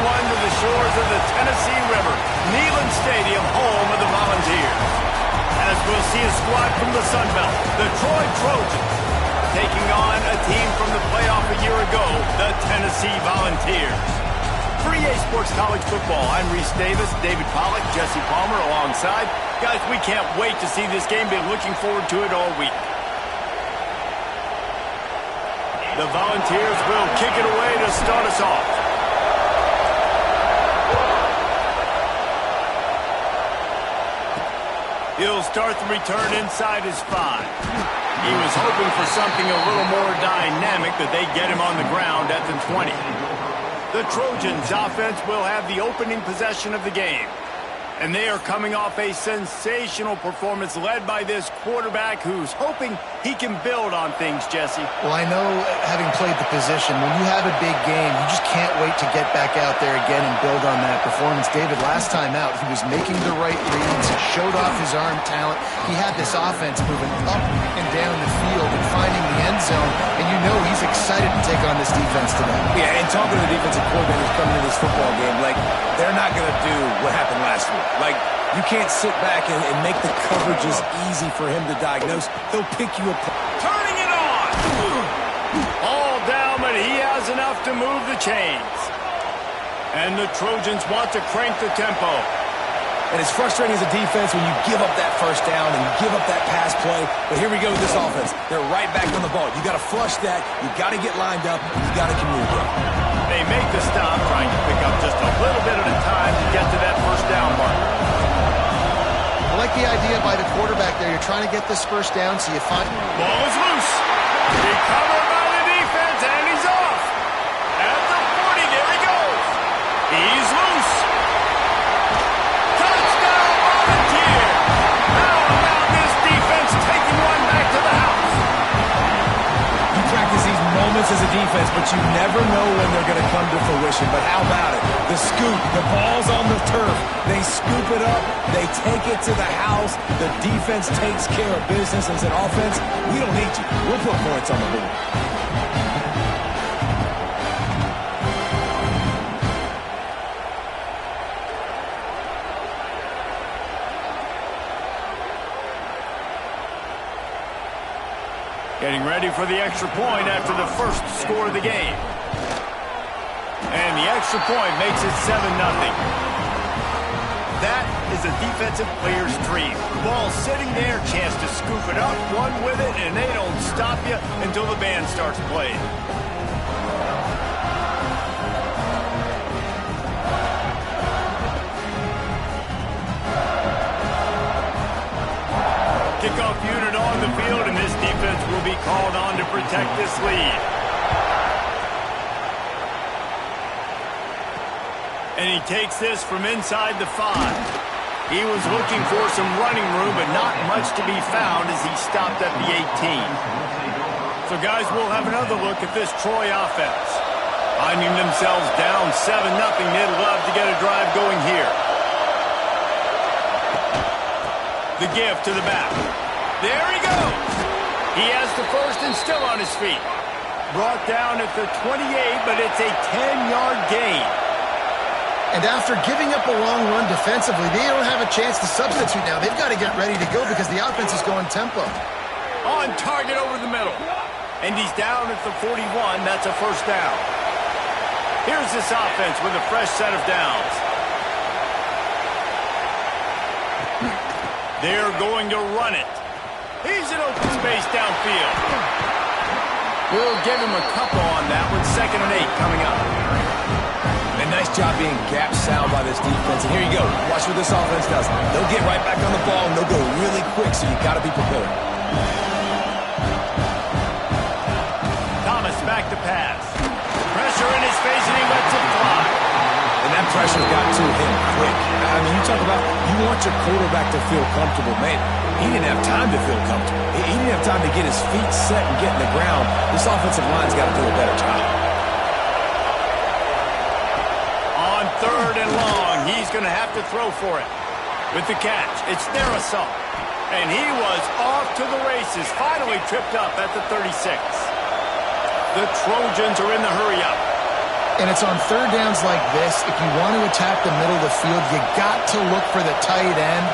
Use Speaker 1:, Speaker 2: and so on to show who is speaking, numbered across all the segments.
Speaker 1: everyone to the shores of the Tennessee River, Neyland Stadium, home of the Volunteers. As we'll see a squad from the Sun Belt, the Troy Trojans, taking on a team from the playoff a year ago, the Tennessee Volunteers. For EA Sports College Football, I'm Reese Davis, David Pollack, Jesse Palmer alongside. Guys, we can't wait to see this game. Been looking forward to it all week. The Volunteers will kick it away to start us off. He'll start the return inside his 5. He was hoping for something a little more dynamic, but they get him on the ground at the 20. The Trojans offense will have the opening possession of the game. And they are coming off a sensational performance led by this quarterback who's hoping he can build on things, Jesse.
Speaker 2: Well, I know, having played the position, when you have a big game, you just can't wait to get back out there again and build on that performance. David, last time out, he was making the right reads. He showed off his arm talent. He had this offense moving up and down the field and finding the end zone. And you know he's excited to take on this defense today.
Speaker 3: Yeah, and talking to the defensive coordinators coming into this football game, like, they're not going to do what happened last week. Like, you can't sit back and make the coverages easy for him to diagnose. He'll pick you apart.
Speaker 1: Turning it on! All down, but he has enough to move the chains. And the Trojans want to crank the tempo.
Speaker 3: And it's frustrating as a defense when you give up that first down and you give up that pass play. But here we go with this offense. They're right back on the ball. You got to flush that. You got to get lined up. You got to communicate.
Speaker 1: They make the stop, trying to pick up just a little bit at a time to get to that first down mark.
Speaker 2: I like the idea by the quarterback there. You're trying to get this first down, so you find...
Speaker 1: Ball is loose. Recovered by the defense, and he's off. At the 40, there he goes. He's loose. Touchdown, Volunteer. How about this defense taking one back to the house?
Speaker 3: You practice these moments as a defense, but you never know when they're going to come to fruition. But how about it? The scoop, the ball's on the turf. They scoop it up. They take it to the house. The defense takes care of business and said, offense, we don't need you. We'll put points on the board.
Speaker 1: Getting ready for the extra point after the first score of the game. And the extra point makes it 7-0. That is a defensive player's dream. Ball sitting there, chance to scoop it up, run with it, and they don't stop you until the band starts playing. Kickoff unit on the field, and this defense will be called on to protect this lead. And he takes this from inside the 5. He was looking for some running room, but not much to be found as he stopped at the 18. So, guys, we'll have another look at this Troy offense. Finding themselves down 7-0, they'd love to get a drive going here. The give to the back. There he goes. He has the first and still on his feet. Brought down at the 28, but it's a 10-yard gain.
Speaker 2: And after giving up a long run defensively, they don't have a chance to substitute now. They've got to get ready to go because the offense is going tempo.
Speaker 1: On target over the middle. And he's down at the 41. That's a first down. Here's this offense with a fresh set of downs. They're going to run it. He's in open space downfield. We'll give him a couple on that one. 2nd and 8 coming up.
Speaker 3: And nice job being gap sound by this defense. And here you go. Watch what this offense does. They'll get right back on the ball, and they'll go really quick, so you got to be prepared.
Speaker 1: Thomas back to pass. Pressure in his face, and he lets it fly.
Speaker 3: And that pressure got to him quick. I mean, you talk about you want your quarterback to feel comfortable. Man, he didn't have time to feel comfortable. He didn't have time to get his feet set and get in the ground. This offensive line's got to do a better job.
Speaker 1: On 3rd and long, he's going to have to throw for it. With the catch, it's Therasol. And he was off to the races, finally tripped up at the 36. The Trojans are in the hurry-up.
Speaker 2: And it's on third downs like this. If you want to attack the middle of the field, you got to look for the tight end.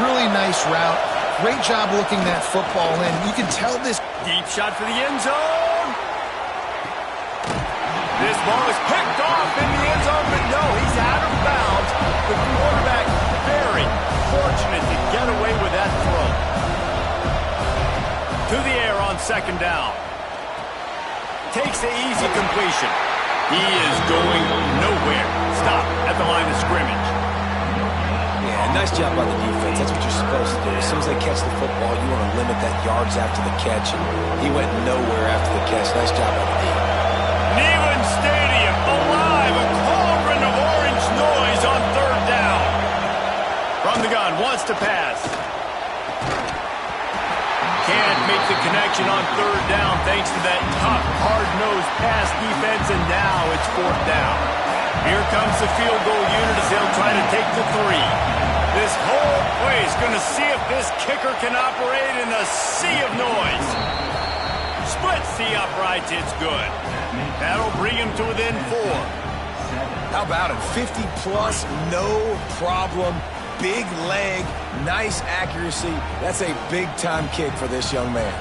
Speaker 2: Really nice route. Great job looking that football in. You can tell this.
Speaker 1: Deep shot for the end zone. This ball is picked off in the end zone, but no, he's out of bounds. The quarterback very fortunate to get away with that throw. To the air on second down. Takes the easy completion. He is going nowhere. Stop at the line of scrimmage.
Speaker 3: Yeah, nice job by the defense. That's what you're supposed to do. As soon as they catch the football, you want to limit that yards after the catch. And he went nowhere after the catch. Nice job by the D.
Speaker 1: Neyland Stadium alive. A cauldron of orange noise on third down. From the gun, wants to pass. Can't make the connection on third down thanks to that tough, hard-nosed pass defense, and now it's fourth down. Here comes the field goal unit as they'll try to take the 3. This whole place going to see if this kicker can operate in a sea of noise. Splits the uprights, it's good. That'll bring him to within 4.
Speaker 3: How about it? 50-plus, no problem. Big leg, nice accuracy. That's a big-time kick for this young man.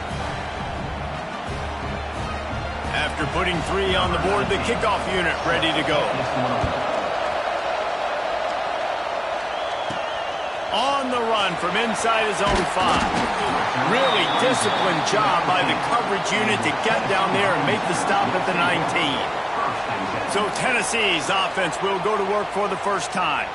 Speaker 1: After putting 3 on the board, the kickoff unit ready to go. On the run from inside his own 5. Really disciplined job by the coverage unit to get down there and make the stop at the 19. So Tennessee's offense will go to work for the first time.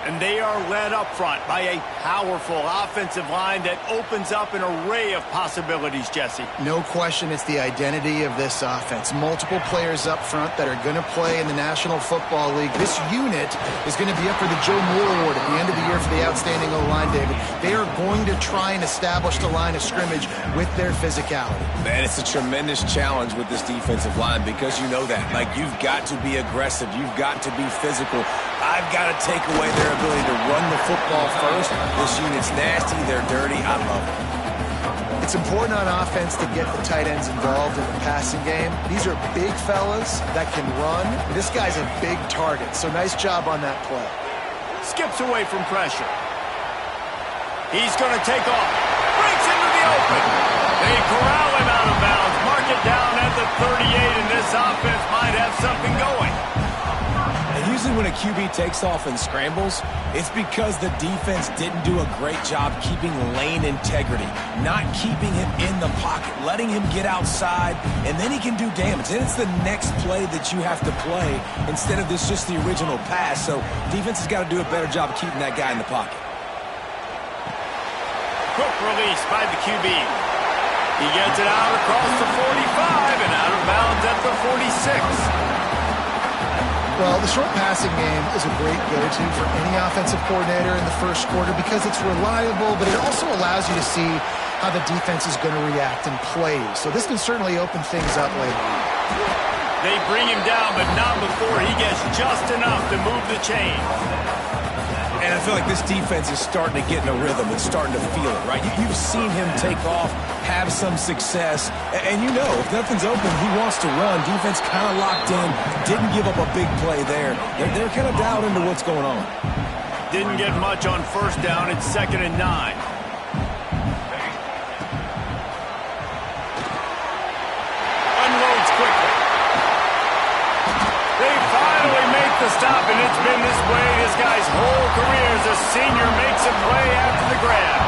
Speaker 1: And they are led up front by a powerful offensive line that opens up an array of possibilities, Jesse.
Speaker 2: No question it's the identity of this offense. Multiple players up front that are going to play in the National Football League. This unit is going to be up for the Joe Moore Award at the end of the year for the outstanding O-line, David. They are going to try and establish the line of scrimmage with their physicality.
Speaker 3: Man, it's a tremendous challenge with this defensive line because you know that. Like, you've got to be aggressive. You've got to be physical. I've got to take away their ability to run the football first. This unit's nasty. They're dirty. I love it.
Speaker 2: It's important on offense to get the tight ends involved in the passing game. These are big fellas that can run. This guy's a big target, so nice job on that play.
Speaker 1: Skips away from pressure. He's going to take off. Breaks into the open. They corral him out of bounds. Mark it down at the 38, and this offense might have something going.
Speaker 3: Usually when a QB takes off and scrambles, it's because the defense didn't do a great job keeping lane integrity, not keeping him in the pocket, letting him get outside, and then he can do damage. Then it's the next play that you have to play instead of this just the original pass. So defense has got to do a better job of keeping that guy in the pocket.
Speaker 1: Quick release by the QB. He gets it out across the 45 and out of bounds at the 46.
Speaker 2: Well, the short passing game is a great go-to for any offensive coordinator in the first quarter because it's reliable, but it also allows you to see how the defense is going to react and play. So this can certainly open things up later.
Speaker 1: They bring him down, but not before he gets just enough to move the chain.
Speaker 3: And I feel like this defense is starting to get in a rhythm. It's starting to feel it, right? You've seen him take off, have some success. And you know, if nothing's open, he wants to run. Defense kind of locked in. Didn't give up a big play there. They're kind of dialed into what's going on.
Speaker 1: Didn't get much on first down. It's 2nd and 9. Unloads quickly. They finally make the stop, and it's been this way this guy's whole career as a senior makes a play after the grab.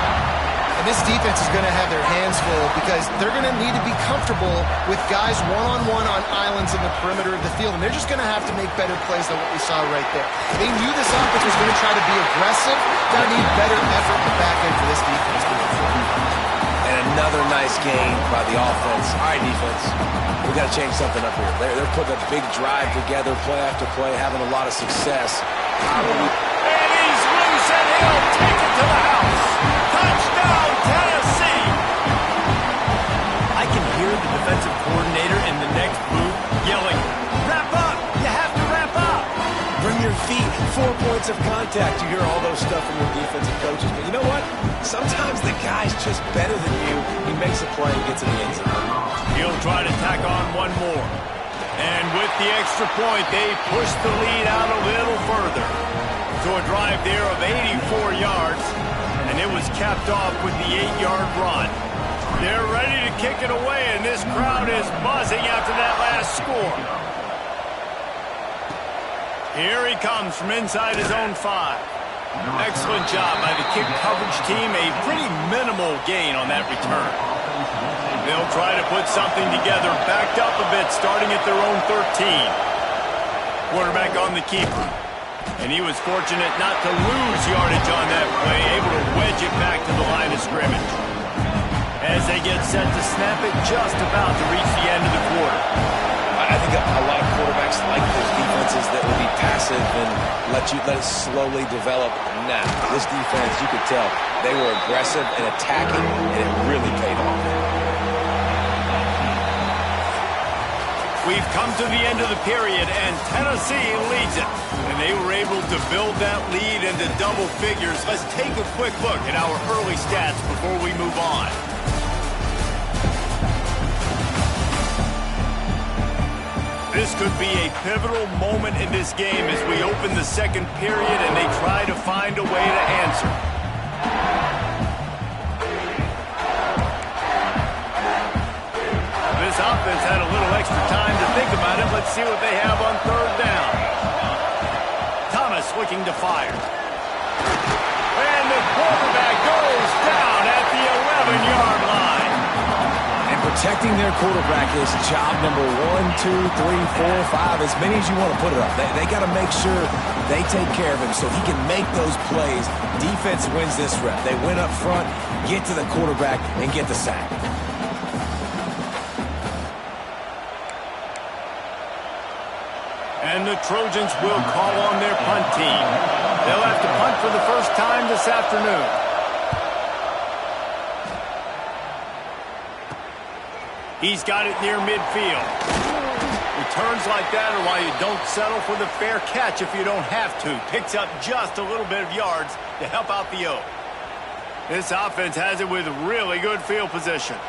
Speaker 2: And this defense is going to have their hands full because they're going to need to be comfortable with guys one-on-one on islands in the perimeter of the field, and they're just going to have to make better plays than what we saw right there. They knew this offense was going to try to be aggressive. Going to need better effort in the back end for this defense.
Speaker 3: And another nice game by the offense. All right, defense. We got to change something up here. They're putting a big drive together, play after play, having a lot of success.
Speaker 1: And he's loose, and he'll take it to the house. Touchdown, Tennessee! I can hear the defensive coordinator in the next booth yelling, "Wrap up! You have to wrap up!"
Speaker 3: Bring your feet, 4 points of contact. You hear all those stuff from your defensive coaches. But you know what? Sometimes the guy's just better than you. He makes a play and gets in the end zone.
Speaker 1: He'll try to tack on one more. And with the extra point, they push the lead out a little further. So a drive there of 84 yards, and it was capped off with the 8-yard run. They're ready to kick it away, and this crowd is buzzing after that last score. Here he comes from inside his own 5. Excellent job by the kick coverage team. A pretty minimal gain on that return. They'll try to put something together, backed up a bit, starting at their own 13. Quarterback on the keeper. And he was fortunate not to lose yardage on that play, able to wedge it back to the line of scrimmage. As they get set to snap it, just about to reach the end of the quarter.
Speaker 3: I think a lot of quarterbacks like those defenses that will be passive and let it slowly develop. Nah, this defense, you could tell, they were aggressive and attacking, and it really paid off.
Speaker 1: We've come to the end of the period, and Tennessee leads it. And they were able to build that lead into double figures. Let's take a quick look at our early stats before we move on. This could be a pivotal moment in this game as we open the second period and they try to find a way to answer. This offense had a little extra time to think about it. Let's see what they have on third down. Thomas looking to fire. And the quarterback goes down at the 11-yard line.
Speaker 3: Protecting their quarterback is job number 1, 2, 3, 4, 5, as many as you want to put it up. They got to make sure they take care of him so he can make those plays. Defense wins this rep. They win up front, get to the quarterback, and get the sack.
Speaker 1: And the Trojans will call on their punt team. They'll have to punt for the first time this afternoon. He's got it near midfield. Returns like that are why you don't settle for the fair catch if you don't have to. Picks up just a little bit of yards to help out the O. This offense has it with really good field position.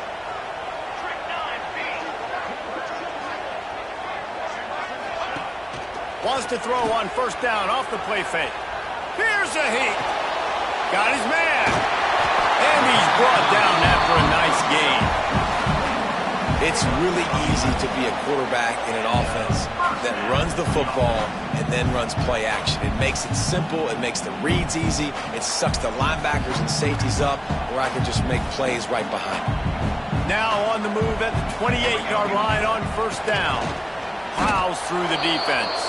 Speaker 1: Wants to throw on first down off the play fake. Here's a heat. Got his man. And he's brought down after a nice gain.
Speaker 3: It's really easy to be a quarterback in an offense that runs the football and then runs play action. It makes it simple. It makes the reads easy. It sucks the linebackers and safeties up where I can just make plays right behind them.
Speaker 1: Now on the move at the 28-yard line on first down. Plows through the defense.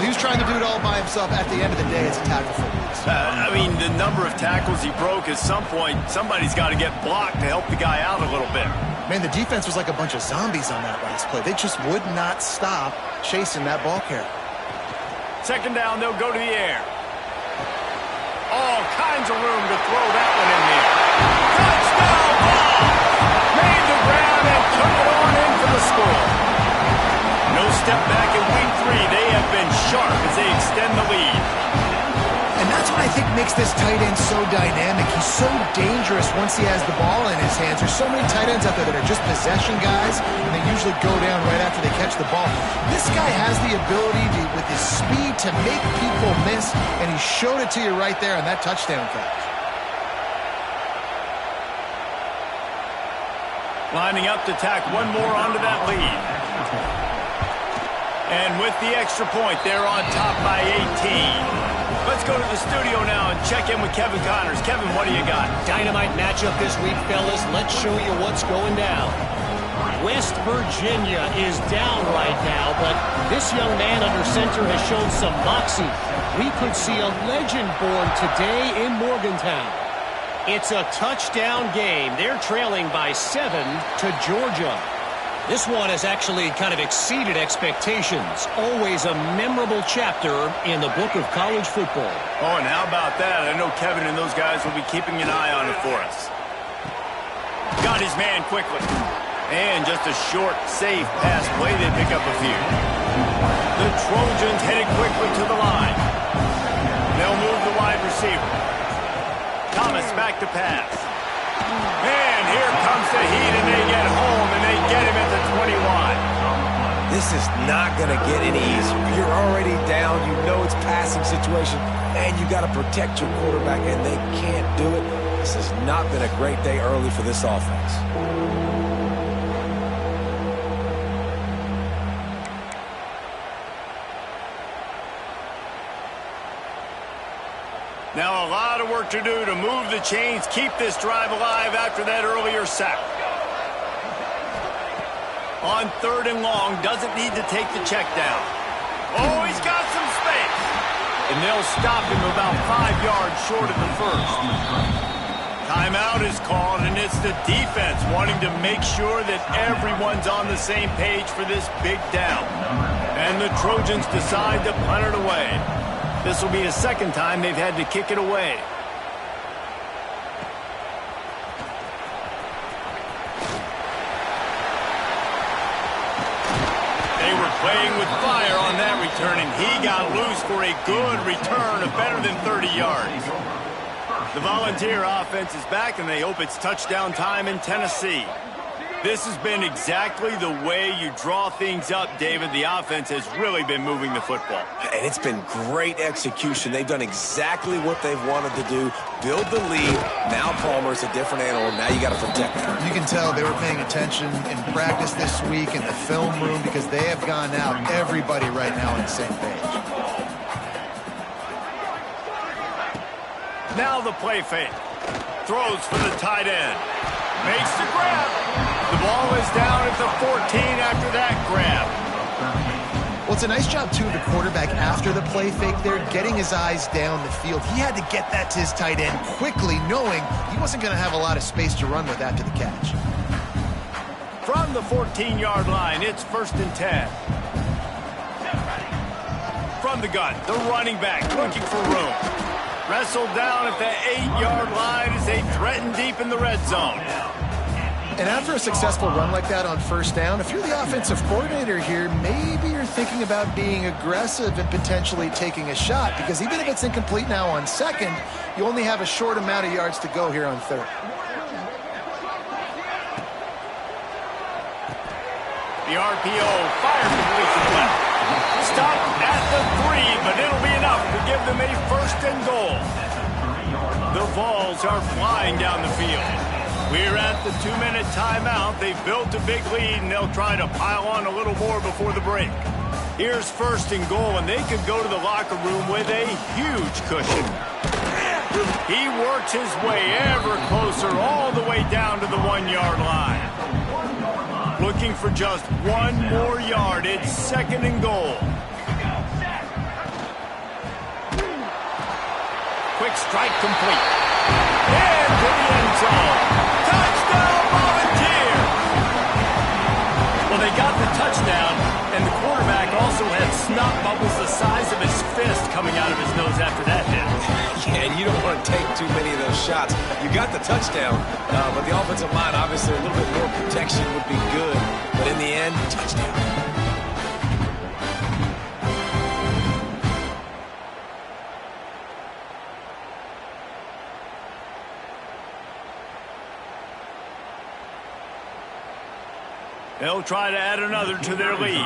Speaker 2: He was trying to do it all by himself. At the end of the day, it's a tackle for loss.
Speaker 1: I mean, the number of tackles he broke, at some point, somebody's got to get blocked to help the guy out a little bit.
Speaker 2: Man, the defense was like a bunch of zombies on that last play. They just would not stop chasing that ball carrier.
Speaker 1: Second down, they'll go to the air. All kinds of room to throw that one in there. Touchdown ball! Made the grab and took it on in for the score. No step back in week 3. They have been sharp as they extend the lead.
Speaker 2: And that's what I think makes this tight end so dynamic. He's so dangerous once he has the ball in his hands. There's so many tight ends out there that are just possession guys, and they usually go down right after they catch the ball. This guy has the ability to, with his speed, to make people miss, and he showed it to you right there on that touchdown catch.
Speaker 1: Lining up to tack one more onto that lead. And with the extra point, they're on top by 18. Let's go to the studio now and check in with Kevin Connors. Kevin, what do you got?
Speaker 4: Dynamite matchup this week, fellas. Let's show you what's going down. West Virginia is down right now, but this young man under center has shown some moxie. We could see a legend born today in Morgantown. It's a touchdown game. They're trailing by 7 to Georgia. This one has actually kind of exceeded expectations. Always a memorable chapter in the book of college football.
Speaker 1: Oh, and how about that? I know Kevin and those guys will be keeping an eye on it for us. Got his man quickly. And just a short, safe pass play. They pick up a few. The Trojans headed quickly to the line. They'll move the wide receiver. Thomas back to pass. And here comes the heat, and they get home, and they get him at the 21.
Speaker 3: This This is not going to get any easier. You're already down. You know it's passing situation, and you got to protect your quarterback, and they can't do it. This has not been a great day early for this offense.
Speaker 1: Now a lot of work to do to move the chains, keep this drive alive after that earlier sack. On 3rd and long, doesn't need to take the check down. Oh, he's got some space. And they'll stop him about 5 yards short of the first. Timeout is called, and it's the defense wanting to make sure that everyone's on the same page for this big down. And the Trojans decide to punt it away. This will be the second time they've had to kick it away. They were playing with fire on that return, and he got loose for a good return of better than 30 yards. The Volunteer offense is back, and they hope it's touchdown time in Tennessee. This has been exactly the way you draw things up, David. The offense has really been moving the football.
Speaker 3: And it's been great execution. They've done exactly what they've wanted to do. Build the lead. Now Palmer's a different animal. Now you got to protect him.
Speaker 2: You can tell they were paying attention in practice this week in the film room because they have gone out, everybody right now on the same page.
Speaker 1: Now the play fake. Throws for the tight end. Makes the grab. The ball is down at the 14 after that grab.
Speaker 2: Well, it's a nice job, too, of the quarterback after the play fake there, getting his eyes down the field. He had to get that to his tight end quickly, knowing he wasn't going to have a lot of space to run with after the catch.
Speaker 1: From the 14-yard line, it's 1st and 10. From the gun, the running back looking for room. Wrestled down at the 8-yard line as they threaten deep in the red zone.
Speaker 2: And after a successful run like that on 1st down, if you're the offensive coordinator here, maybe you're thinking about being aggressive and potentially taking a shot, because even if it's incomplete now on 2nd, you only have a short amount of yards to go here on 3rd.
Speaker 1: The RPO fires complete to the left. Stop at the 3, but it'll be enough to give them a 1st and goal. The Vols are flying down the field. We're at the 2-minute timeout. They've built a big lead, and they'll try to pile on a little more before the break. Here's 1st and goal, and they could go to the locker room with a huge cushion. He works his way ever closer all the way down to the 1-yard line. Looking for just 1 more yard. It's 2nd and goal. Quick strike complete. And to the end zone. Touchdown, Volunteer! Well, they got the touchdown, and the quarterback also had snot bubbles the size of his fist coming out of his nose after that hit.
Speaker 3: Yeah, and you don't want to take too many of those shots. You got the touchdown, but the offensive line, obviously, a little bit more protection would be good. But in the end, touchdown.
Speaker 1: They'll try to add another to their lead.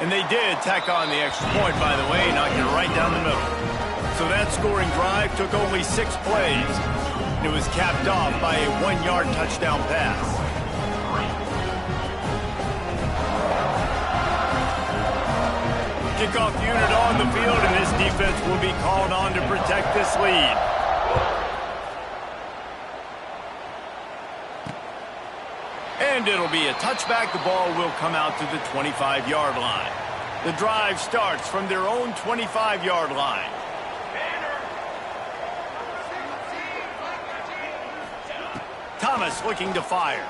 Speaker 1: And they did tack on the extra point, by the way, knocking it right down the middle. So that scoring drive took only 6 plays. It was capped off by a 1-yard touchdown pass. Kickoff unit on the field, and this defense will be called on to protect this lead. And it'll be a touchback. The ball will come out to the 25-yard line. The drive starts from their own 25-yard line. Thomas looking to fire.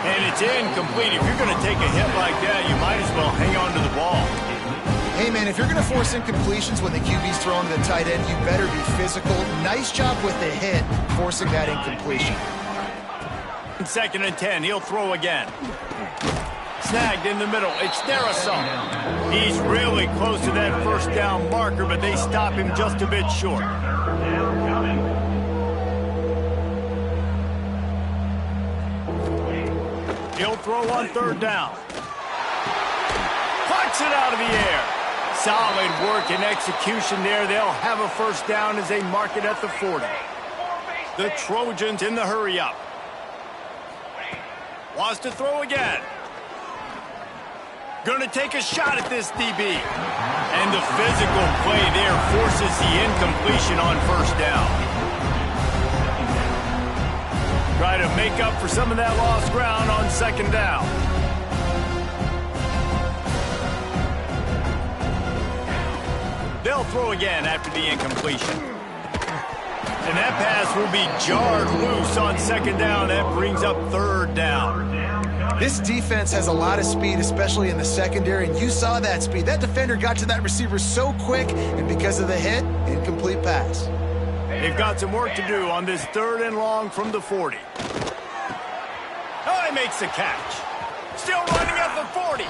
Speaker 1: And it's incomplete. If you're going to take a hit like that, you might as well hang on to the ball.
Speaker 2: Hey, man, if you're going to force incompletions when the QB's throwing to the tight end, you better be physical. Nice job with the hit, forcing that incompletion.
Speaker 1: 2nd and 10. He'll throw again. Snagged in the middle. It's Darrison. He's really close to that 1st down marker, but they stop him just a bit short. He'll throw on third down. Plucks it out of the air. Solid work and execution there. They'll have a first down as they mark it at the 40. The Trojans in the hurry-up. Wants to throw again. Gonna take a shot at this DB. And the physical play there forces the incompletion on first down. Try to make up for some of that lost ground on second down. They'll throw again after the incompletion. And that pass will be jarred loose on second down. That brings up third down.
Speaker 2: This defense has a lot of speed, especially in the secondary, and you saw that speed. That defender got to that receiver so quick, and because of the hit, incomplete pass.
Speaker 1: They've got some work to do on this third and long from the 40. Oh, he makes the catch. Still running at the 40.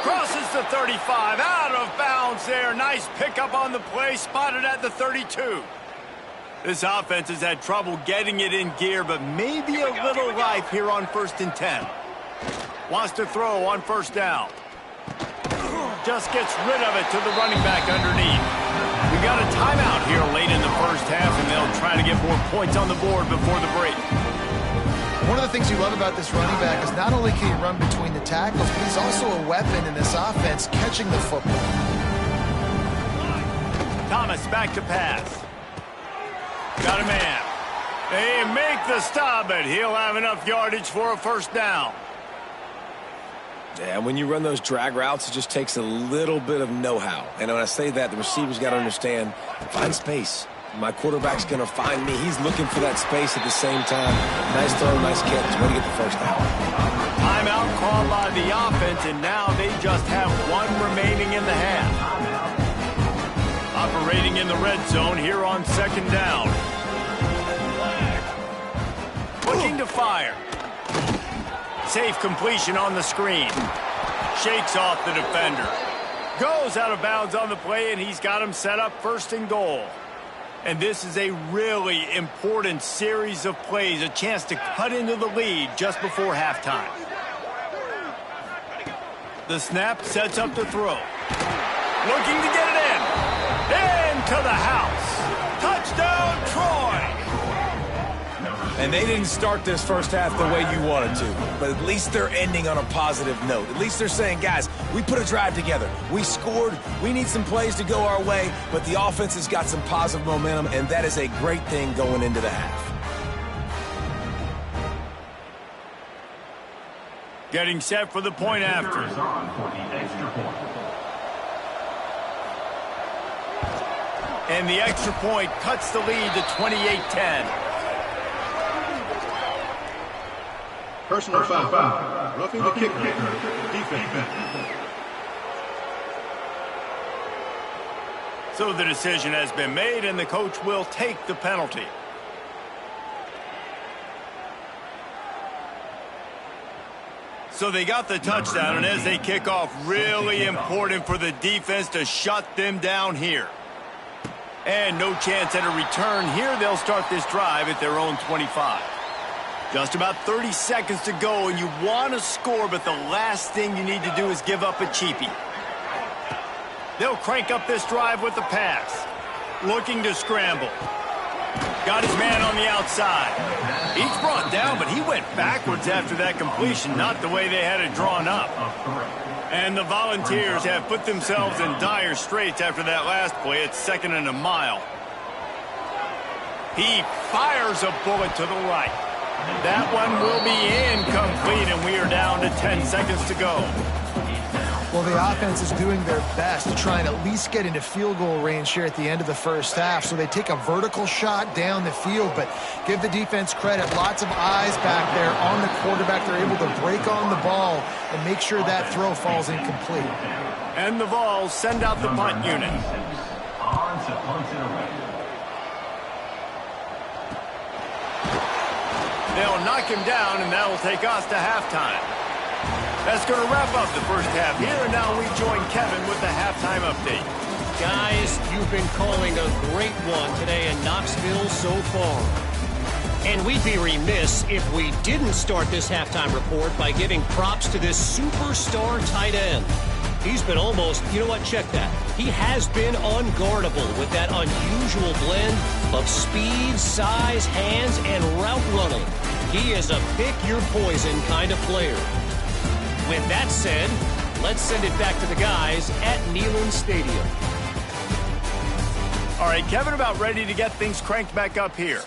Speaker 1: Crosses the 35. Out of bounds there. Nice pickup on the play. Spotted at the 32. This offense has had trouble getting it in gear, but maybe a little life here on 1st and 10. Wants to throw on first down. Just gets rid of it to the running back underneath. We got a timeout here late in the first half, and they'll try to get more points on the board before the break.
Speaker 2: One of the things you love about this running back is not only can he run between the tackles, but he's also a weapon in this offense catching the football.
Speaker 1: Thomas back to pass. Got a man. They make the stop, but he'll have enough yardage for a first down.
Speaker 3: Yeah, when you run those drag routes, it just takes a little bit of know-how. And when I say that, the receiver's got to understand, find space. My quarterback's going to find me. He's looking for that space at the same time. Nice throw, nice catch. Way to get the first down.
Speaker 1: Timeout called by the offense, and now they just have one remaining in the half. Operating in the red zone here on second down. Looking to fire. Safe completion on the screen. Shakes off the defender. Goes out of bounds on the play, and he's got him set up first and goal. And this is a really important series of plays, a chance to cut into the lead just before halftime. The snap sets up the throw. Looking to get it in. Into the house. Touchdown, Troy!
Speaker 3: And they didn't start this first half the way you wanted to, but at least they're ending on a positive note. At least they're saying, guys, we put a drive together. We scored. We need some plays to go our way, but the offense has got some positive momentum, and that is a great thing going into the half.
Speaker 1: Getting set for the point after. And the extra point cuts the lead to 28-10.
Speaker 5: Personal foul. Roughing the kicker. Defense.
Speaker 1: So the decision has been made, and the coach will take the penalty. So they got the touchdown, and as they kick off, really important for the defense to shut them down here. And no chance at a return here. They'll start this drive at their own 25. Just about 30 seconds to go, and you want to score, but the last thing you need to do is give up a cheapie. They'll crank up this drive with the pass. Looking to scramble. Got his man on the outside. He's brought down, but he went backwards after that completion, not the way they had it drawn up. And the Volunteers have put themselves in dire straits after that last play. It's 2nd and a mile. He fires a bullet to the right. That one will be incomplete, and we are down to 10 seconds to go.
Speaker 2: Well, the offense is doing their best to try and at least get into field goal range here at the end of the first half. So they take a vertical shot down the field, but give the defense credit. Lots of eyes back there on the quarterback. They're able to break on the ball and make sure that throw falls incomplete.
Speaker 1: And the Vols send out the punt unit. They'll knock him down, and that will take us to halftime. That's going to wrap up the first half here, and now we join Kevin with the halftime update.
Speaker 4: Guys, you've been calling a great one today in Knoxville so far. And we'd be remiss if we didn't start this halftime report by giving props to this superstar tight end. He's been almost, you know what, check that. He has been unguardable with that unusual blend of speed, size, hands, and route running. He is a pick-your-poison kind of player. With that said, let's send it back to the guys at Neyland Stadium.
Speaker 1: All right, Kevin, about ready to get things cranked back up here.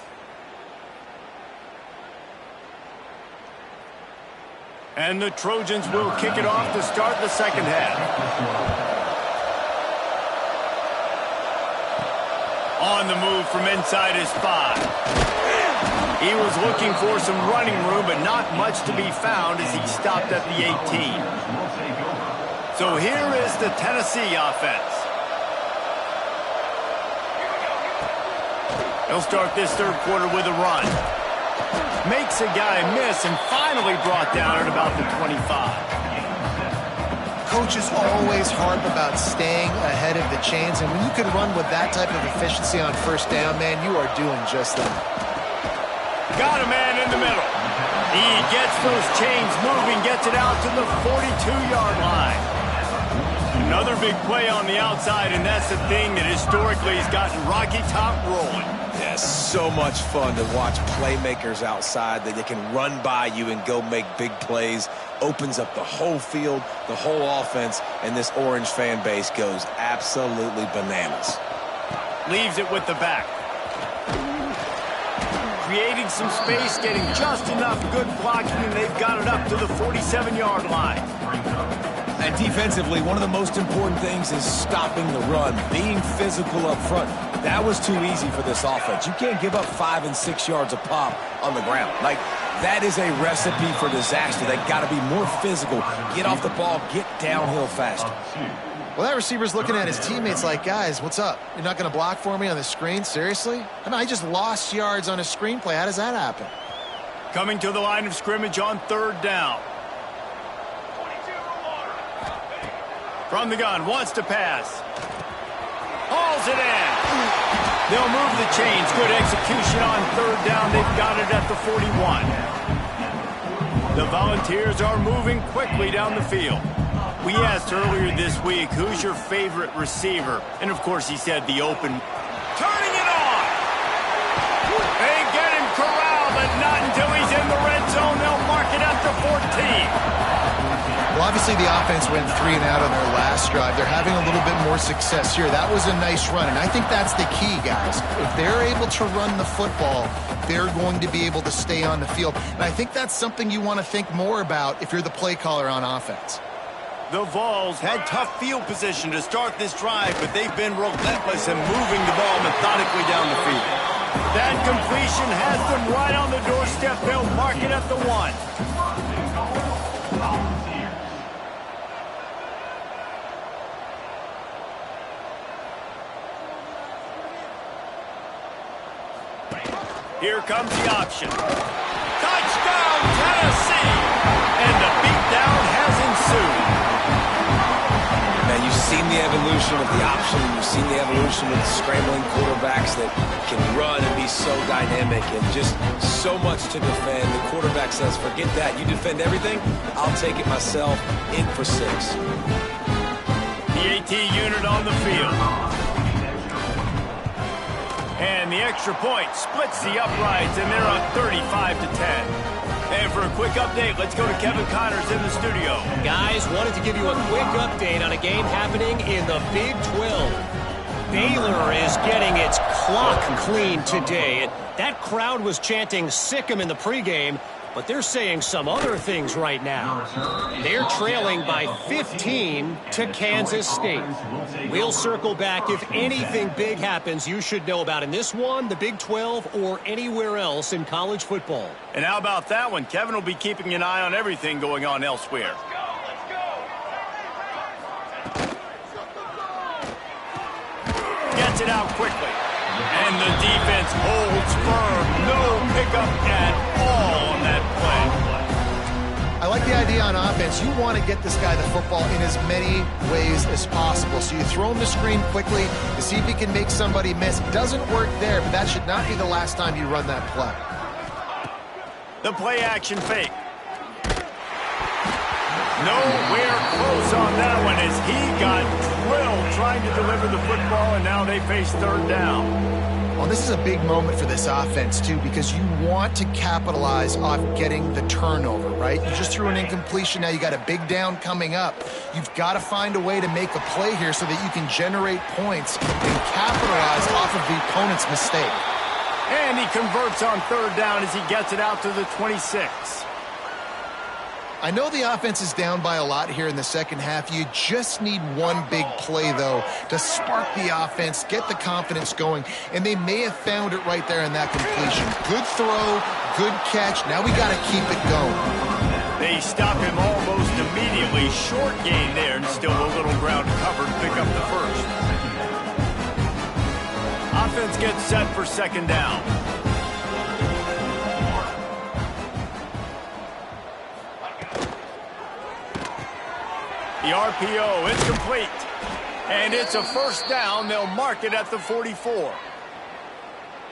Speaker 1: And the Trojans will kick it off to start the second half. On the move from inside his 5. He was looking for some running room, but not much to be found as he stopped at the 18. So here is the Tennessee offense. He'll start this third quarter with a run. Makes a guy miss and finally brought down at about the 25.
Speaker 2: Coach is always harp about staying ahead of the chains, and when you can run with that type of efficiency on first down, man, you are doing just that.
Speaker 1: Got a man in the middle. He gets those chains moving, gets it out to the 42-yard line. Another big play on the outside, and that's the thing that historically has gotten Rocky Top rolling.
Speaker 3: Yeah, so much fun to watch playmakers outside that they can run by you and go make big plays. Opens up the whole field, the whole offense, and this Orange fan base goes absolutely bananas.
Speaker 1: Leaves it with the back. Creating some space, getting just enough good blocking, and they've got it up to the 47-yard line.
Speaker 3: And defensively, one of the most important things is stopping the run, being physical up front. That was too easy for this offense. You can't give up 5 and 6 yards a pop on the ground. Like, that is a recipe for disaster. They got to be more physical, get off the ball, get downhill faster.
Speaker 2: Well, that receiver's looking at his teammates like, guys, what's up? You're not going to block for me on the screen? Seriously? I mean, I just lost yards on a screenplay. How does that happen?
Speaker 1: Coming to the line of scrimmage on third down. From the gun, wants to pass. Hauls it in. They'll move the chains. Good execution on third down. They've got it at the 41. The Volunteers are moving quickly down the field. We asked earlier this week, who's your favorite receiver? And, of course, he said the open. Turning it on. They get him corralled, but not until he's in the red zone. They'll mark it at the 14.
Speaker 2: Well, obviously the offense went 3 and out on their last drive. They're having a little bit more success here. That was a nice run, and I think that's the key, guys. If they're able to run the football, they're going to be able to stay on the field. And I think that's something you want to think more about if you're the play caller on offense.
Speaker 1: The Vols had tough field position to start this drive, but they've been relentless in moving the ball methodically down the field. That completion has them right on the doorstep. They'll mark it at the 1. Here comes the option. Touchdown, Tennessee! And the beatdown has ensued.
Speaker 3: Now, you've seen the evolution of the option. You've seen the evolution of the scrambling quarterbacks that can run and be so dynamic and just so much to defend. The quarterback says, forget that. You defend everything, I'll take it myself. In for 6.
Speaker 1: The AT unit on the field. And the extra point splits the uprights, and they're up 35-10. And for a quick update, let's go to Kevin Connors in the studio.
Speaker 4: Guys, wanted to give you a quick update on a game happening in the Big 12. Baylor is getting its clock cleaned today. That crowd was chanting "sick 'em" in the pregame, but they're saying some other things right now. They're trailing by 15 to Kansas State. We'll circle back if anything big happens you should know about in this one, the Big 12, or anywhere else in college football.
Speaker 1: And how about that one? Kevin will be keeping an eye on everything going on elsewhere. Gets it out quickly. And the defense holds firm. No pickup at all on that play.
Speaker 2: I like the idea on offense. You want to get this guy the football in as many ways as possible. So you throw him the screen quickly to see if he can make somebody miss. It doesn't work there, but that should not be the last time you run that play.
Speaker 1: The play-action fake. Nowhere close on that one as he got drilled trying to deliver the football, and now they face third down.
Speaker 2: Well, this is a big moment for this offense, too, because you want to capitalize off getting the turnover, right? You just threw an incompletion. Now you got a big down coming up. You've got to find a way to make a play here so that you can generate points and capitalize off of the opponent's mistake.
Speaker 1: And he converts on third down as he gets it out to the 26.
Speaker 2: I know the offense is down by a lot here in the second half. You just need one big play, though, to spark the offense, get the confidence going, and they may have found it right there in that completion. Good throw, good catch. Now we got to keep it going.
Speaker 1: They stop him almost immediately. Short gain there, and still a little ground covered to pick up the first. Offense gets set for second down. The RPO is complete. And it's a first down. They'll mark it at the 44.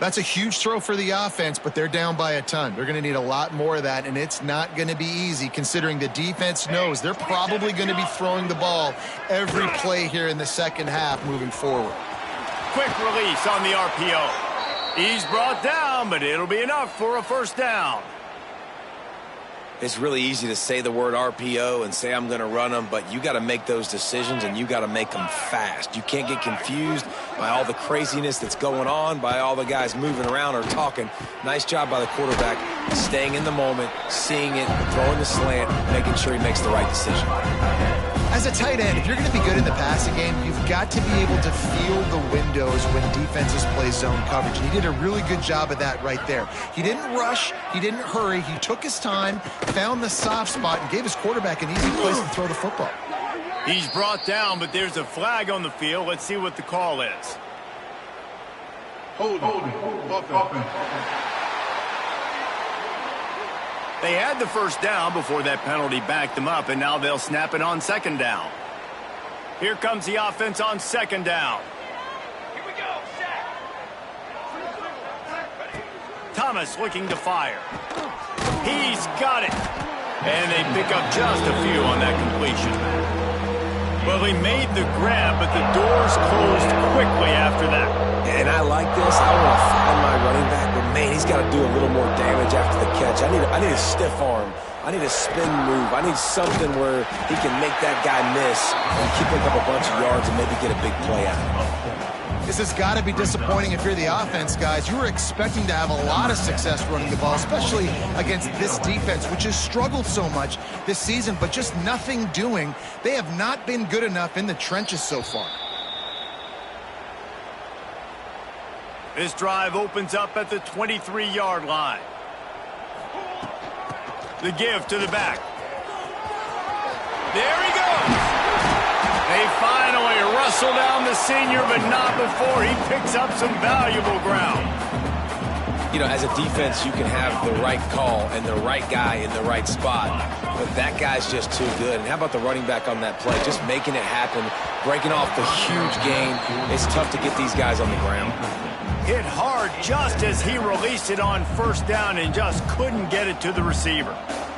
Speaker 2: That's a huge throw for the offense, but they're down by a ton. They're going to need a lot more of that, and it's not going to be easy considering the defense knows they're probably going to be throwing the ball every play here in the second half moving forward.
Speaker 1: Quick release on the RPO. He's brought down, but it'll be enough for a first down.
Speaker 3: It's really easy to say the word RPO and say I'm going to run them, but you got to make those decisions and you got to make them fast. You can't get confused by all the craziness that's going on, by all the guys moving around or talking. Nice job by the quarterback, staying in the moment, seeing it, throwing the slant, making sure he makes the right decision.
Speaker 2: As a tight end, if you're going to be good in the passing game, you've got to be able to feel the windows when defenses play zone coverage. And he did a really good job of that right there. He didn't rush. He didn't hurry. He took his time, found the soft spot, and gave his quarterback an easy place to throw the football.
Speaker 1: He's brought down, but there's a flag on the field. Let's see what the call is.
Speaker 5: Holding.
Speaker 1: They had the first down before that penalty backed them up, and now they'll snap it on second down. Here comes the offense on second down.
Speaker 6: Here we go, set.
Speaker 1: Thomas looking to fire. He's got it. And they pick up just a few on that completion. Well, he made the grab, but the doors closed quickly after that.
Speaker 3: And I like this. I want to find my running back, but man, he's got to do a little more damage after the catch. I need a stiff arm. I need a spin move. I need something where he can make that guy miss and keep up a bunch of yards and maybe get a big play out of it.
Speaker 2: This has got to be disappointing if you're the offense, guys. You were expecting to have a lot of success running the ball, especially against this defense, which has struggled so much this season, but just nothing doing. They have not been good enough in the trenches so far.
Speaker 1: This drive opens up at the 23-yard line. The give to the back. There he goes. They finally wrestle down the senior, but not before he picks up some valuable ground.
Speaker 3: You know, as a defense, you can have the right call and the right guy in the right spot, but that guy's just too good. And how about the running back on that play? Just making it happen, breaking off the huge gain. It's tough to get these guys on the ground.
Speaker 1: Hit hard just as he released it on first down and just couldn't get it to the receiver.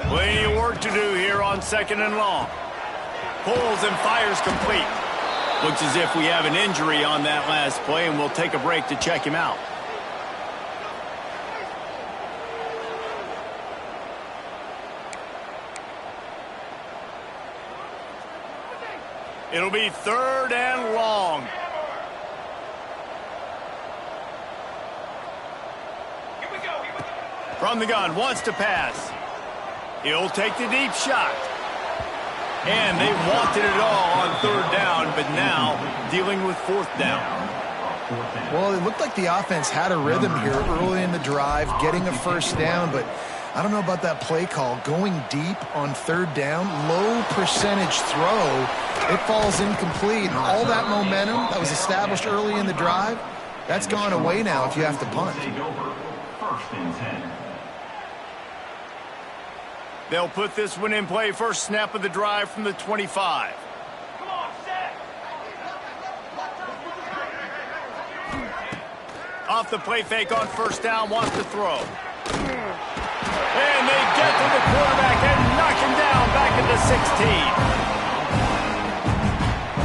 Speaker 1: Plenty of work to do here on second and long. Pulls and fires complete. Looks as if we have an injury on that last play, and we'll take a break to check him out. It'll be third and long. From the gun, wants to pass. He'll take the deep shot. And they wanted it all on third down, but now dealing with fourth down.
Speaker 2: Well, it looked like the offense had a rhythm here early in the drive, getting a first down, but I don't know about that play call. Going deep on third down, low percentage throw, it falls incomplete. And all that momentum that was established early in the drive, that's gone away now if you have to punt.
Speaker 5: First and 10.
Speaker 1: They'll put this one in play. First snap of the drive from the 25.
Speaker 6: Come on, set.
Speaker 1: Off the play fake on first down, wants to throw. And to 16.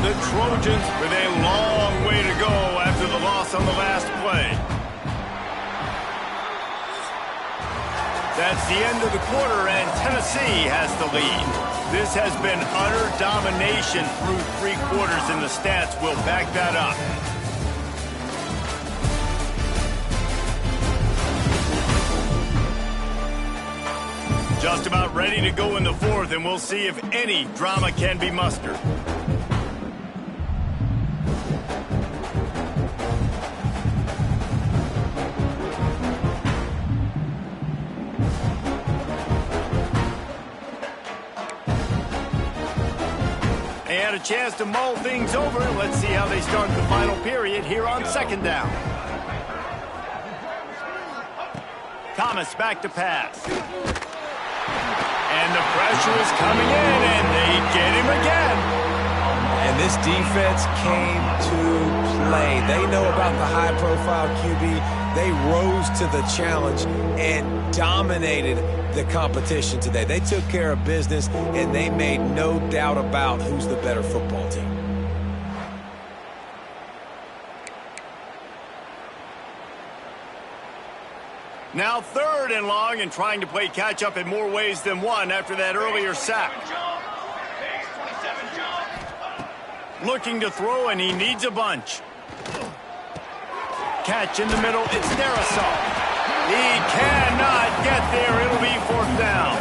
Speaker 1: The Trojans with a long way to go after the loss on the last play. That's the end of the quarter, and Tennessee has the lead. This has been utter domination through 3 quarters, and the stats will back that up. Just about ready to go in the 4th, and we'll see if any drama can be mustered. And a chance to mull things over. Let's see how they start the final period here on 2nd down. Thomas back to pass. And the pressure is coming in, and they get him again.
Speaker 3: And this defense came to play. They know about the high-profile QB. They rose to the challenge and dominated the competition today. They took care of business, and they made no doubt about who's the better football team.
Speaker 1: Now 3rd and long, and trying to play catch-up in more ways than one after that earlier sack. Looking to throw, and he needs a bunch. Catch in the middle, it's Dynasty. He cannot get there. It'll be 4th down.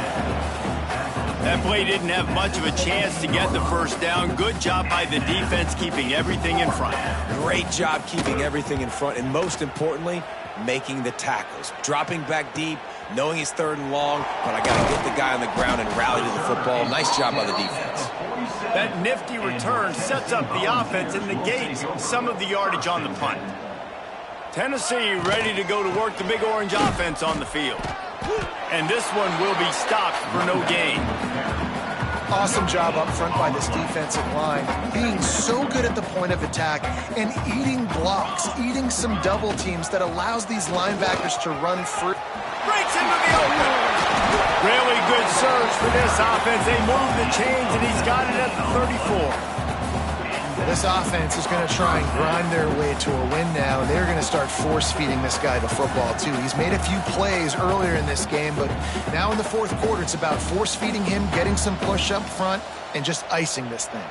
Speaker 1: That play didn't have much of a chance to get the 1st down. Good job by the defense keeping everything in front.
Speaker 3: Great job keeping everything in front, and most importantly, making the tackles. Dropping back deep, knowing it's 3rd and long, but I got to get the guy on the ground and rally to the football. Nice job by the defense.
Speaker 1: That nifty return sets up the offense and negates some of the yardage on the punt. Tennessee ready to go to work the Big Orange offense on the field. And this one will be stopped for no gain.
Speaker 2: Awesome job up front by this defensive line, being so good at the point of attack and eating blocks, eating some double teams that allows these linebackers to run free.
Speaker 1: Breaks into the open. Really good surge for this offense. They move the chains, and he's got it at the 34.
Speaker 2: This offense is going to try and grind their way to a win now, and they're going to start force-feeding this guy the football, too. He's made a few plays earlier in this game, but now in the 4th quarter, it's about force-feeding him, getting some push up front, and just icing this thing.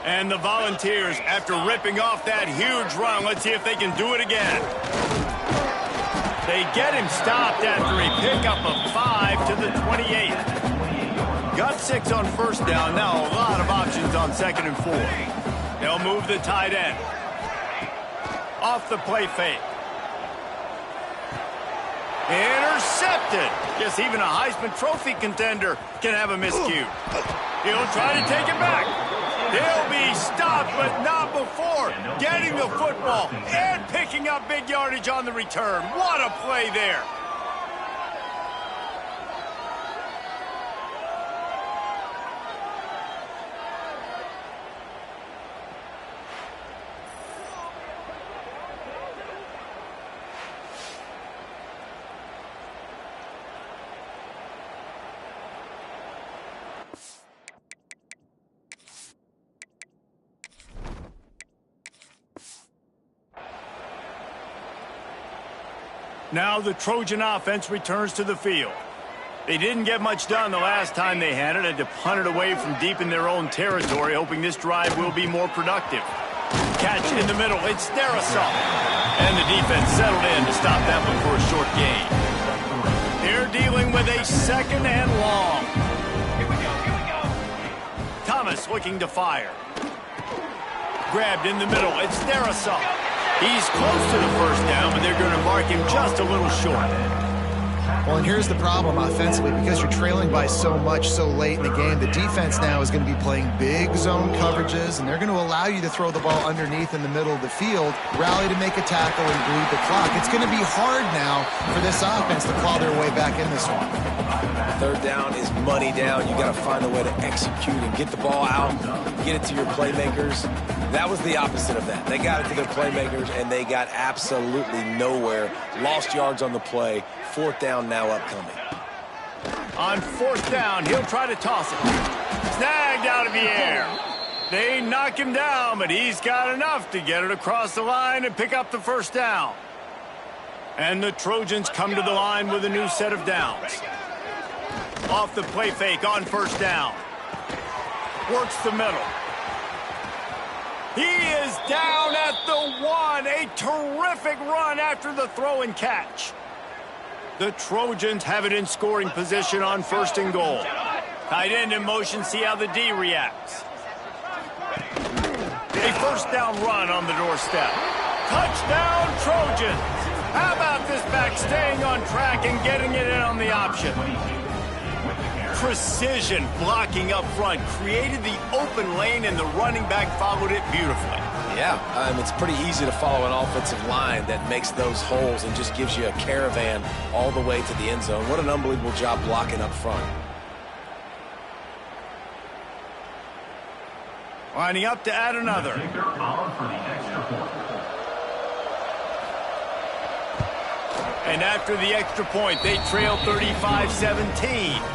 Speaker 1: And the Volunteers, after ripping off that huge run, let's see if they can do it again. They get him stopped after a pickup of 5 to the 28. Got 6 on 1st down. Now a lot of options on 2nd and 4. They'll move the tight end. Off the play fake. Intercepted. Guess even a Heisman Trophy contender can have a miscue. He'll try to take it back. He'll be stopped, but not before getting the football and picking up big yardage on the return. What a play there. Now the Trojan offense returns to the field. They didn't get much done the last time they had it. Had to punt it away from deep in their own territory, hoping this drive will be more productive. Catch in the middle. It's Dynasty. And the defense settled in to stop that one for a short gain. They're dealing with a 2nd and long.
Speaker 6: Here we go.
Speaker 1: Thomas looking to fire. Grabbed in the middle. It's Dynasty. He's close to the 1st down, but they're going to mark him just a little short.
Speaker 2: Well, and here's the problem offensively. Because you're trailing by so much so late in the game, the defense now is going to be playing big zone coverages, and they're going to allow you to throw the ball underneath in the middle of the field, rally to make a tackle, and bleed the clock. It's going to be hard now for this offense to claw their way back in this one.
Speaker 3: 3rd down is money down. You got to find a way to execute and get the ball out, get it to your playmakers. That was the opposite of that. They got it to their playmakers, and they got absolutely nowhere. Lost yards on the play. 4th down now upcoming.
Speaker 1: On fourth down, he'll try to toss it. Snagged out of the air. They knock him down, but he's got enough to get it across the line and pick up the first down. And the Trojans come to the line with a new set of downs. Off the play fake on first down. Works the middle. He is down at the 1. A terrific run after the throw and catch. The Trojans have it in scoring position on first and goal. Tight end in motion, see how the D reacts. A first down run on the doorstep. Touchdown, Trojans! How about this back staying on track and getting it in on the option? Precision blocking up front created the open lane, and the running back followed it beautifully.
Speaker 3: Yeah, it's pretty easy to follow an offensive line that makes those holes and just gives you a caravan all the way to the end zone. What an unbelievable job blocking up front.
Speaker 1: Lining up to add another. And after the extra point, they trail 35-17.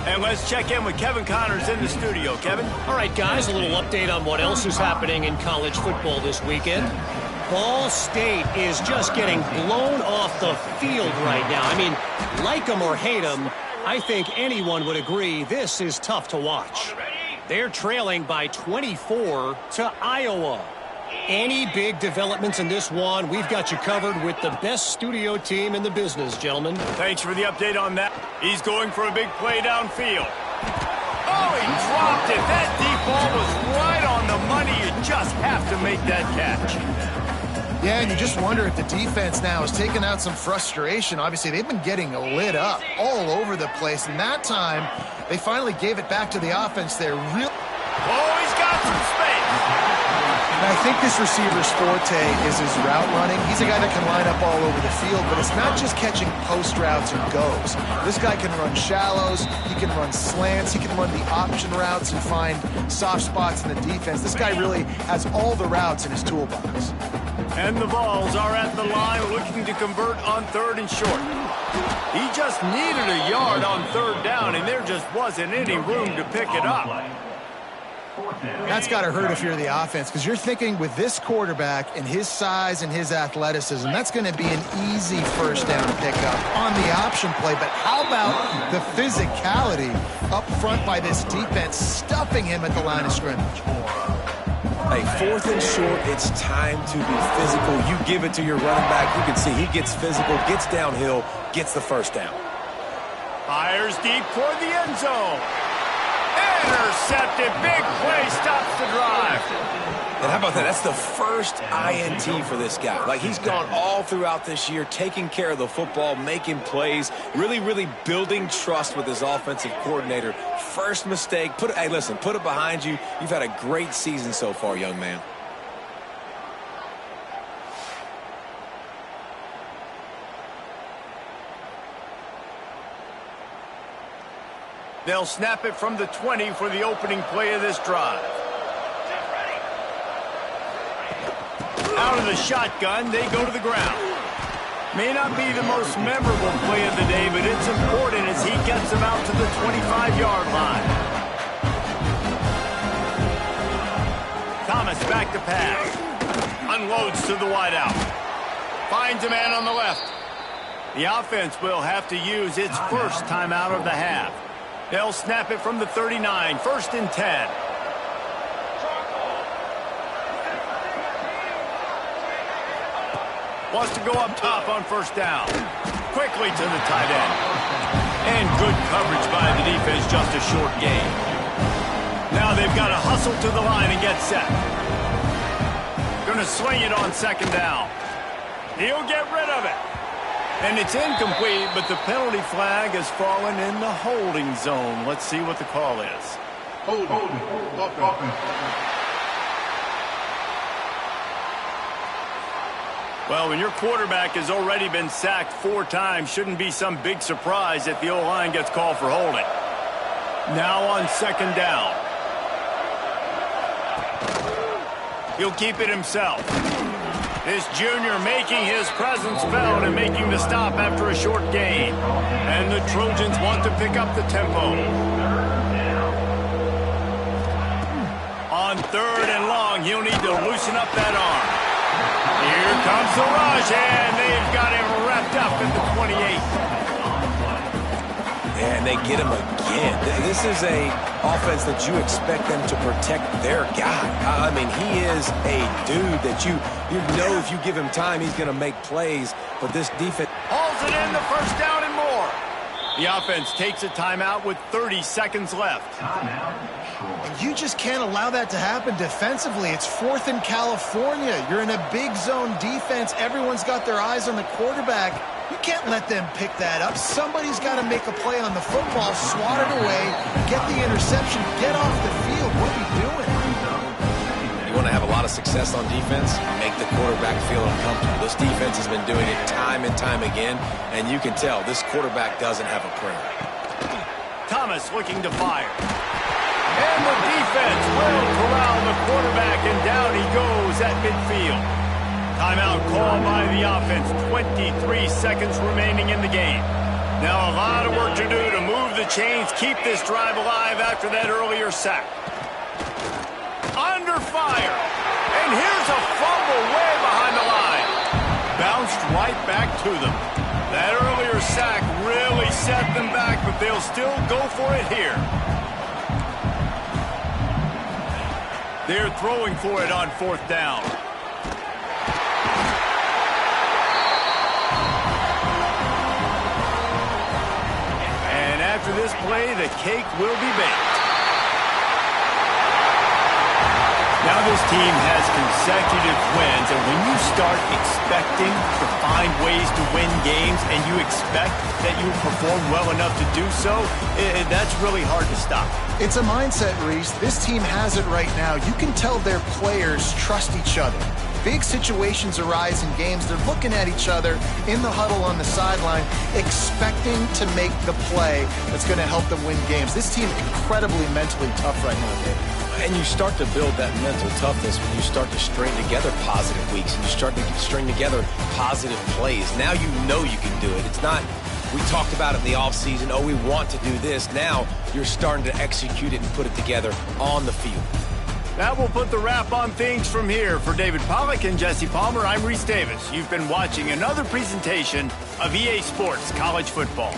Speaker 1: And let's check in with Kevin Connors in the studio. Kevin?
Speaker 4: All right, guys, a little update on what else is happening in college football this weekend. Ball State is just getting blown off the field right now. I mean, like them or hate them, I think anyone would agree this is tough to watch. They're trailing by 24 to Iowa. Any big developments in this one, we've got you covered with the best studio team in the business, gentlemen.
Speaker 1: Thanks for the update on that. He's going for a big play downfield. Oh, he dropped it. That deep ball was right on the money. You just have to make that catch.
Speaker 2: Yeah, and you just wonder if the defense now is taking out some frustration. Obviously, they've been getting lit up all over the place, and that time they finally gave it back to the offense there.
Speaker 1: Oh, he's got some space.
Speaker 2: And I think this receiver's forte is his route running. He's a guy that can line up all over the field, but it's not just catching post routes and goes. This guy can run shallows, he can run slants, he can run the option routes and find soft spots in the defense. This guy really has all the routes in his toolbox.
Speaker 1: And the Vols are at the line looking to convert on third and short. He just needed a yard on third down, and there just wasn't any room to pick it up.
Speaker 2: That's got to hurt if you're the offense, because you're thinking with this quarterback and his size and his athleticism, that's going to be an easy first down pickup on the option play. But how about the physicality up front by this defense, stuffing him at the line of scrimmage?
Speaker 3: Hey, fourth and short, it's time to be physical. You give it to your running back. You can see he gets physical, gets downhill, gets the first down.
Speaker 1: Fires deep toward the end zone. Intercepted. Big play stops the drive.
Speaker 3: And how about that? That's the first INT for this guy. Like, he's gone all throughout this year, taking care of the football, making plays, really building trust with his offensive coordinator. First mistake. Hey, listen, put it behind you. You've had a great season so far, young man.
Speaker 1: They'll snap it from the 20 for the opening play of this drive. Out of the shotgun, they go to the ground. May not be the most memorable play of the day, but it's important as he gets them out to the 25-yard line. Thomas back to pass. Unloads to the wideout. Finds a man on the left. The offense will have to use its first timeout of the half. They'll snap it from the 39, first and 10. Wants to go up top on first down. Quickly to the tight end. And good coverage by the defense, just a short gain. Now they've got to hustle to the line and get set. Going to swing it on second down. He'll get rid of it. And it's incomplete, but the penalty flag has fallen in the holding zone. Let's see what the call is.
Speaker 5: Holding.
Speaker 1: Well, when your quarterback has already been sacked 4 times, shouldn't be some big surprise if the O-line gets called for holding. Now on second down. He'll keep it himself. This junior making his presence felt and making the stop after a short gain. And the Trojans want to pick up the tempo. On 3rd and long, he'll need to loosen up that arm. Here comes the rush, and they've got him wrapped up at the 28.
Speaker 3: And they get him again. This is a offense that you expect them to protect their guy. I mean, he is a dude that you know if you give him time, he's going to make plays. But this defense
Speaker 1: hauls it in, the first down and more. The offense takes a timeout with 30 seconds left.
Speaker 2: You just can't allow that to happen defensively. It's 4th in California. You're in a big zone defense. Everyone's got their eyes on the quarterback. You can't let them pick that up. Somebody's got to make a play on the football, swat it away, get the interception, get off the field. What are you doing?
Speaker 3: You want to have a lot of success on defense, make the quarterback feel uncomfortable. This defense has been doing it time and time again, and you can tell this quarterback doesn't have a prayer.
Speaker 1: Thomas looking to fire. And the defense will corral the quarterback, and down he goes at midfield. Timeout called by the offense. 23 seconds remaining in the game. Now a lot of work to do to move the chains, keep this drive alive after that earlier sack. Under fire. And here's a fumble way behind the line. Bounced right back to them. That earlier sack really set them back, but they'll still go for it here. They're throwing for it on 4th down. And after this play, the cake will be baked. Now this team has consecutive wins, and when you start expecting to find ways to win games and you expect that you perform well enough to do so, that's really hard to stop.
Speaker 2: It's a mindset, Reese. This team has it right now. You can tell their players trust each other. Big situations arise in games. They're looking at each other in the huddle on the sideline, expecting to make the play that's going to help them win games. This team is incredibly mentally tough right now, David.
Speaker 3: And you start to build that mental toughness when you start to string together positive weeks and you start to string together positive plays. Now you know you can do it. It's not, we talked about it in the offseason, oh, we want to do this. Now you're starting to execute it and put it together on the field.
Speaker 1: That will put the wrap on things from here. For David Pollack and Jesse Palmer, I'm Reese Davis. You've been watching another presentation of EA Sports College Football.